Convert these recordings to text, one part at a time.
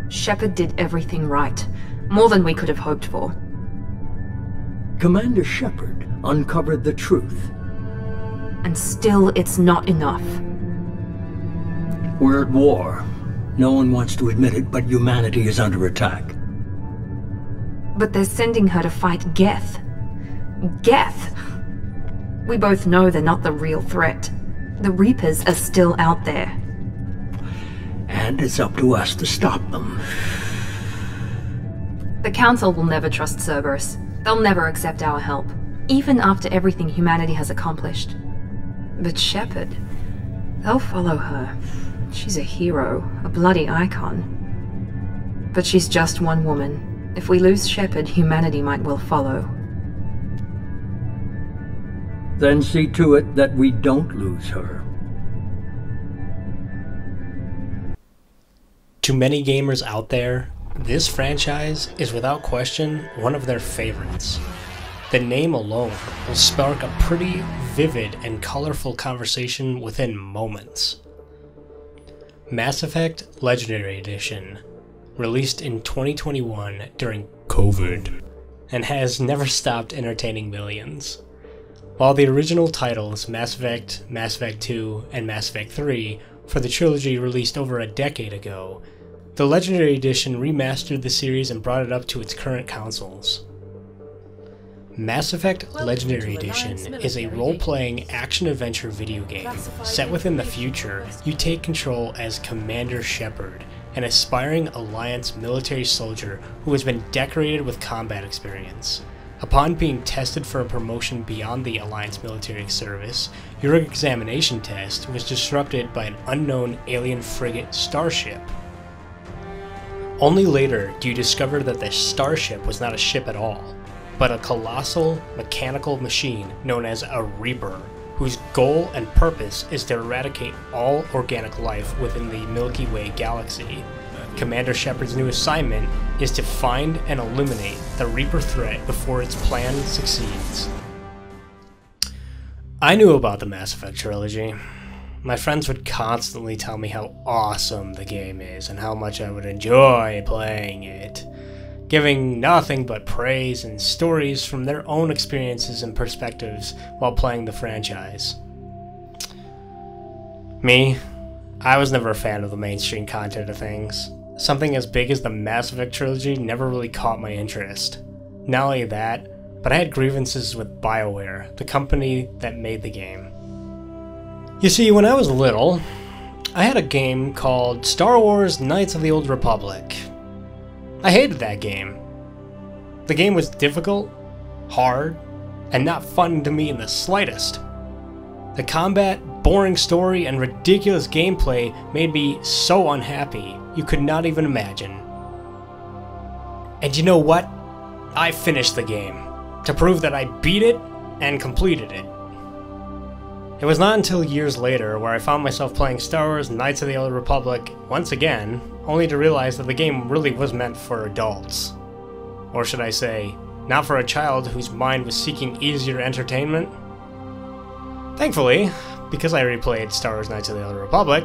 Shepard did everything right. More than we could have hoped for. Commander Shepard uncovered the truth. And still, it's not enough. We're at war. No one wants to admit it, but humanity is under attack. But they're sending her to fight Geth. Geth! We both know they're not the real threat. The Reapers are still out there. And it's up to us to stop them. The Council will never trust Cerberus. They'll never accept our help, even after everything humanity has accomplished. But Shepard, they'll follow her. She's a hero, a bloody icon. But she's just one woman. If we lose Shepard, humanity might well follow. Then see to it that we don't lose her. To many gamers out there, this franchise is without question one of their favorites. The name alone will spark a pretty vivid and colorful conversation within moments. Mass Effect Legendary Edition, released in 2021 during COVID, and has never stopped entertaining millions. While the original titles Mass Effect 2, and Mass Effect 3 for the trilogy released over a decade ago, the Legendary Edition remastered the series and brought it up to its current consoles. Mass Effect Legendary Edition is a role-playing action-adventure video game. Set within the future, you take control as Commander Shepard, an aspiring Alliance military soldier who has been decorated with combat experience. Upon being tested for a promotion beyond the Alliance military service, your examination test was disrupted by an unknown alien frigate starship. Only later do you discover that the starship was not a ship at all, but a colossal mechanical machine known as a Reaper, whose goal and purpose is to eradicate all organic life within the Milky Way galaxy. Commander Shepard's new assignment is to find and eliminate the Reaper threat before its plan succeeds. I knew about the Mass Effect trilogy. My friends would constantly tell me how awesome the game is and how much I would enjoy playing it, giving nothing but praise and stories from their own experiences and perspectives while playing the franchise. Me, I was never a fan of the mainstream content of things. Something as big as the Mass Effect trilogy never really caught my interest. Not only that, but I had grievances with BioWare, the company that made the game. You see, when I was little, I had a game called Star Wars Knights of the Old Republic. I hated that game. The game was difficult, hard, and not fun to me in the slightest. The combat, boring story, and ridiculous gameplay made me so unhappy you could not even imagine. And you know what? I finished the game, to prove that I beat it and completed it. It was not until years later where I found myself playing Star Wars Knights of the Old Republic once again, only to realize that the game really was meant for adults. Or should I say, not for a child whose mind was seeking easier entertainment. Thankfully, because I replayed Star Wars Knights of the Old Republic,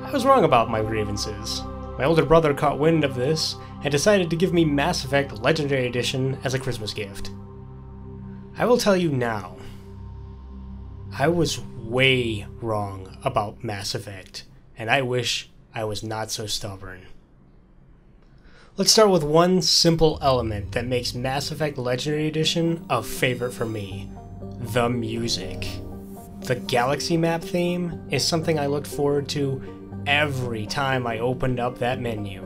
I was wrong about my grievances. My older brother caught wind of this and decided to give me Mass Effect Legendary Edition as a Christmas gift. I will tell you now, I was way wrong about Mass Effect, and I wish I was not so stubborn. Let's start with one simple element that makes Mass Effect Legendary Edition a favorite for me: the music. The Galaxy Map theme is something I looked forward to every time I opened up that menu.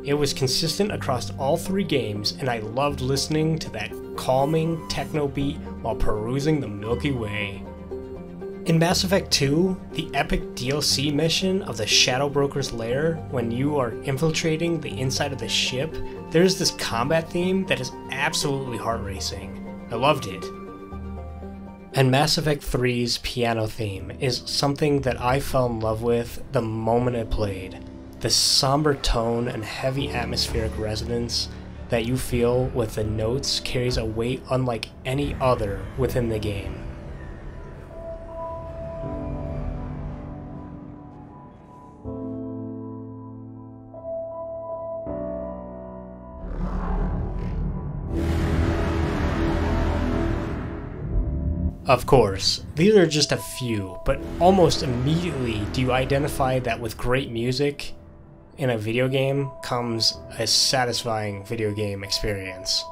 It was consistent across all three games, and I loved listening to that calming techno beat while perusing the Milky Way. In Mass Effect 2, the epic DLC mission of the Shadow Broker's lair, when you are infiltrating the inside of the ship, there's this combat theme that is absolutely heart-racing. I loved it. And Mass Effect 3's piano theme is something that I fell in love with the moment it played. The somber tone and heavy atmospheric resonance that you feel with the notes carries a weight unlike any other within the game. Of course, these are just a few, but almost immediately do you identify that with great music in a video game comes a satisfying video game experience.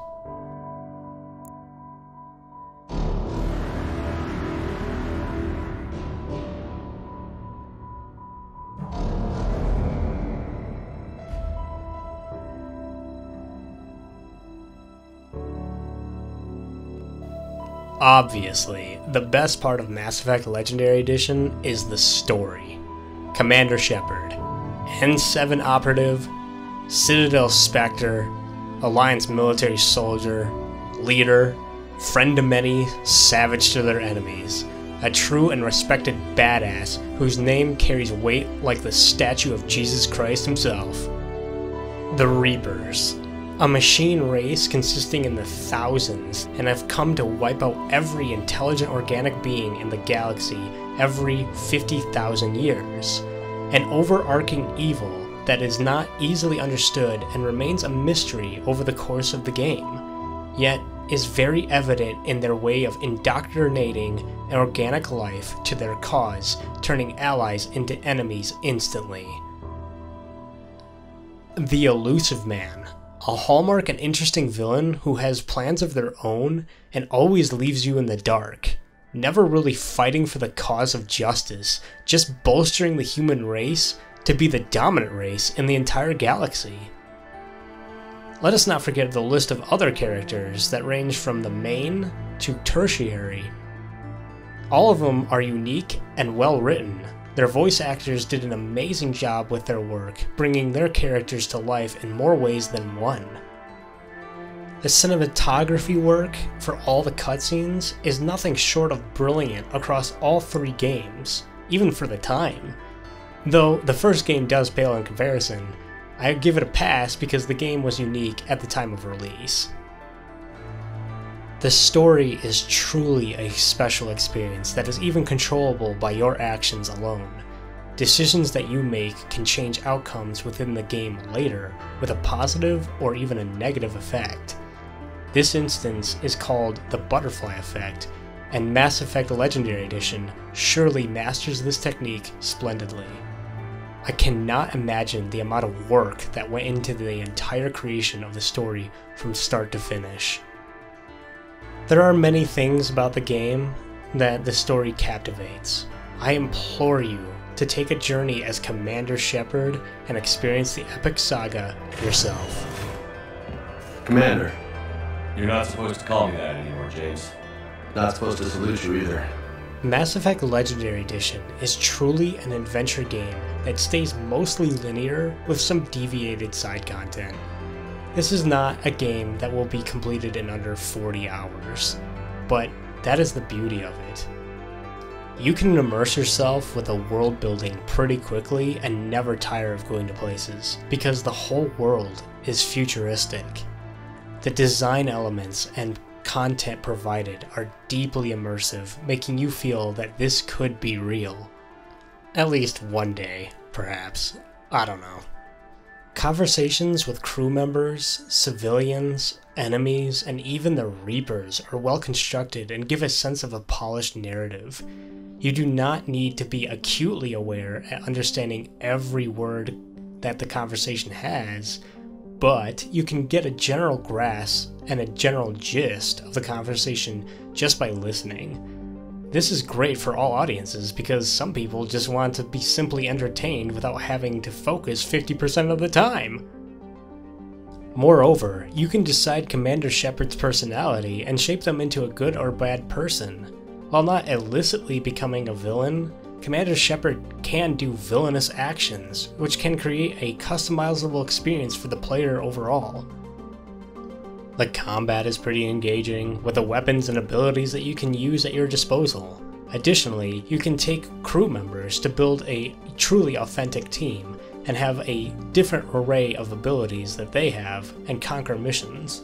Obviously, the best part of Mass Effect Legendary Edition is the story. Commander Shepard, N7 Operative, Citadel Spectre, Alliance military soldier, leader, friend to many, savage to their enemies, a true and respected badass whose name carries weight like the statue of Jesus Christ himself. The Reapers. A machine race consisting in the thousands and have come to wipe out every intelligent organic being in the galaxy every 50,000 years. An overarching evil that is not easily understood and remains a mystery over the course of the game, yet is very evident in their way of indoctrinating an organic life to their cause, turning allies into enemies instantly. The Elusive Man. A hallmark and interesting villain who has plans of their own and always leaves you in the dark. Never really fighting for the cause of justice, just bolstering the human race to be the dominant race in the entire galaxy. Let us not forget the list of other characters that range from the main to tertiary. All of them are unique and well written. Their voice actors did an amazing job with their work, bringing their characters to life in more ways than one. The cinematography work for all the cutscenes is nothing short of brilliant across all three games, even for the time. Though the first game does pale in comparison, I give it a pass because the game was unique at the time of release. The story is truly a special experience that is even controllable by your actions alone. Decisions that you make can change outcomes within the game later with a positive or even a negative effect. This instance is called the butterfly effect, and Mass Effect Legendary Edition surely masters this technique splendidly. I cannot imagine the amount of work that went into the entire creation of the story from start to finish. There are many things about the game that the story captivates. I implore you to take a journey as Commander Shepard and experience the epic saga yourself. Commander. You're not supposed to call me that anymore, James. Not supposed to salute you either. Mass Effect Legendary Edition is truly an adventure game that stays mostly linear with some deviated side content. This is not a game that will be completed in under 40 hours, but that is the beauty of it. You can immerse yourself with the world building pretty quickly and never tire of going to places, because the whole world is futuristic. The design elements and content provided are deeply immersive, making you feel that this could be real. At least one day, perhaps. I don't know. Conversations with crew members, civilians, enemies, and even the Reapers are well constructed and give a sense of a polished narrative. You do not need to be acutely aware at understanding every word that the conversation has, but you can get a general grasp and a general gist of the conversation just by listening. This is great for all audiences because some people just want to be simply entertained without having to focus 50% of the time. Moreover, you can decide Commander Shepard's personality and shape them into a good or bad person. While not illicitly becoming a villain, Commander Shepard can do villainous actions, which can create a customizable experience for the player overall. The combat is pretty engaging, with the weapons and abilities that you can use at your disposal. Additionally, you can take crew members to build a truly authentic team, and have a different array of abilities that they have, and conquer missions.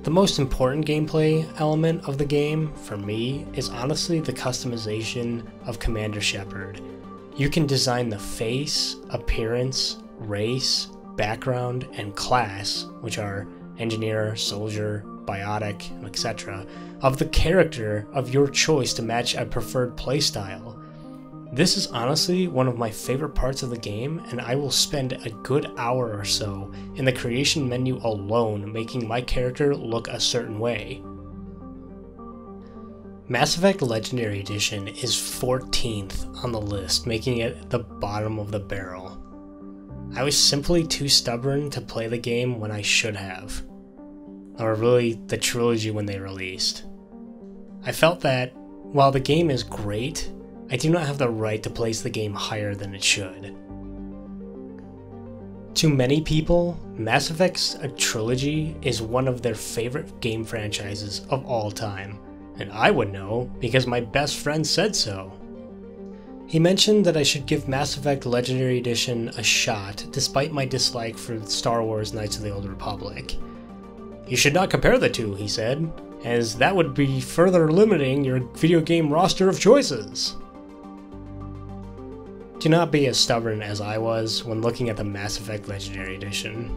The most important gameplay element of the game, for me, is honestly the customization of Commander Shepard. You can design the face, appearance, race, background, and class, which are engineer, soldier, biotic, etc., of the character of your choice to match a preferred playstyle. This is honestly one of my favorite parts of the game, and I will spend a good hour or so in the creation menu alone making my character look a certain way. Mass Effect Legendary Edition is 14th on the list, making it the bottom of the barrel. I was simply too stubborn to play the game when I should have, or really the trilogy when they released. I felt that, while the game is great, I do not have the right to place the game higher than it should. To many people, Mass Effect's trilogy is one of their favorite game franchises of all time, and I would know because my best friend said so. He mentioned that I should give Mass Effect Legendary Edition a shot despite my dislike for Star Wars Knights of the Old Republic. You should not compare the two, he said, as that would be further limiting your video game roster of choices. Do not be as stubborn as I was when looking at the Mass Effect Legendary Edition.